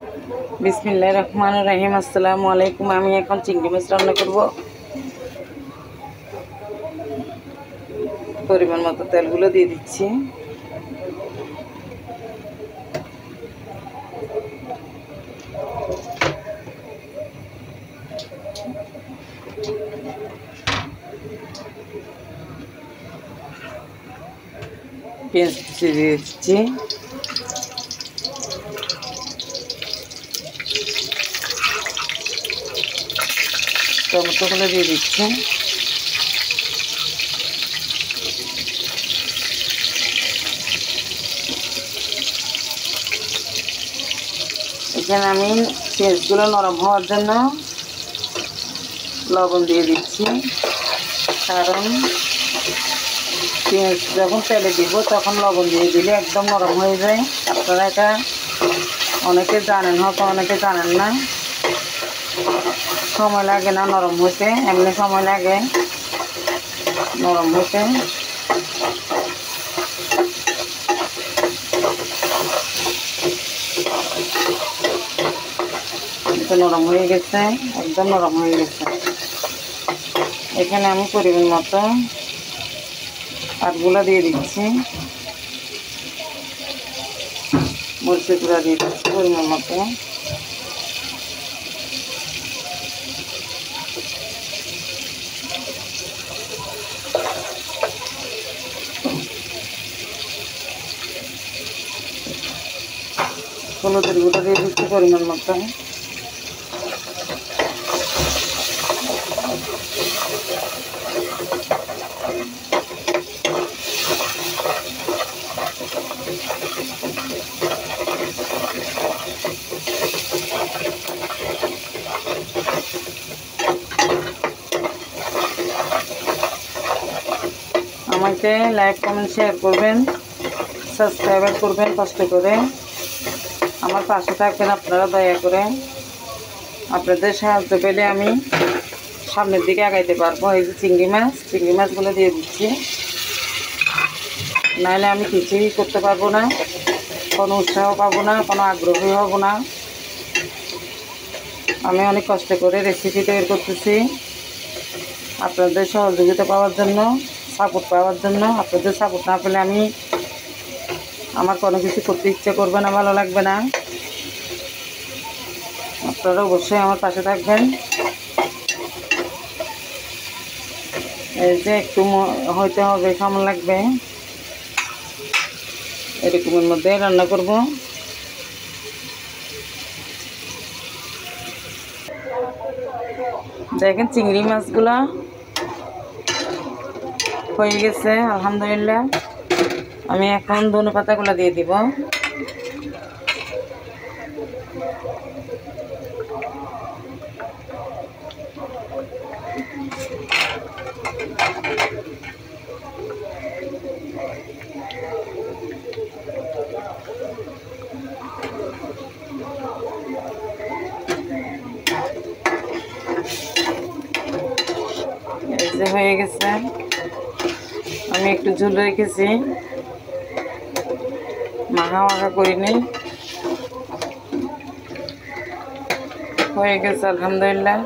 বিসমিল্লাহির রহমানির রহিম। আসসালামু আলাইকুম। আমি এখন চিংড়ি মাছ রান্না করব। পরিমাণ মতো তেলগুলো দিয়ে দিচ্ছি। পেঁয়াজ কুচি দিয়ে দিচ্ছি। টমেটোগুলো দিয়ে দিচ্ছি। এখানে আমি পেঁয়াজগুলো নরম হওয়ার জন্য লবণ দিয়ে দিচ্ছি, কারণ পেঁয়াজ যখন তেলে দিব তখন লবণ দিয়ে দিলে একদম নরম হয়ে যায়। আপনারা এটা অনেকে জানেন, হয়তো অনেকে জানেন না। সময় লাগে না নরম হতে, এমনি সময় লাগে নরম হতে। নরম হয়ে গেছে, একদম নরম হয়ে গেছে। এখানে আমি পরিমাণ মতো আটগুলা দিয়ে দিচ্ছি, মরিচের গুঁড়া দিয়ে দিচ্ছি পরিমাণ মতো। হলুদের গুঁড়া দিয়ে দিচ্ছি পরিমাণ মতো। আমাকে লাইক কমেন্ট শেয়ার করবেন, সাবস্ক্রাইব করবেন কষ্ট করে, আমার পাশে থাকবেন আপনারা দয়া করে। আপনাদের সাহায্য পেলে আমি সামনের দিকে আগাইতে পারবো। এই যে চিংড়ি মাছগুলো দিয়ে দিচ্ছি, নাহলে আমি কিছুই করতে পারবো না, কোনো উৎসাহ পাবো না, কোনো আগ্রহী হব না। আমি অনেক কষ্ট করে রেসিপি তৈরি করতেছি আপনাদের সহযোগিতা পাওয়ার জন্য, সাপোর্ট পাওয়ার জন্য। আপনাদের সাপোর্ট না পেলে আমি আমার কোনো কিছু করতে ইচ্ছে করবে না, ভালো লাগবে না। আপনারা অবশ্যই আমার পাশে থাকবেন। এই যে একটু হইতে হবে, সময় লাগবে, এরকমের মধ্যে রান্না করব। দেখেন চিংড়ি মাছগুলা হয়ে গেছে আলহামদুলিল্লাহ। আমি এখন ধনেপাতাগুলো দিয়ে দিব। এই যে হয়ে গেছে, আমি একটু ঝোল রেখেছি, মাখা করিনি। হয়ে গেছে আলহামদুলিল্লাহ।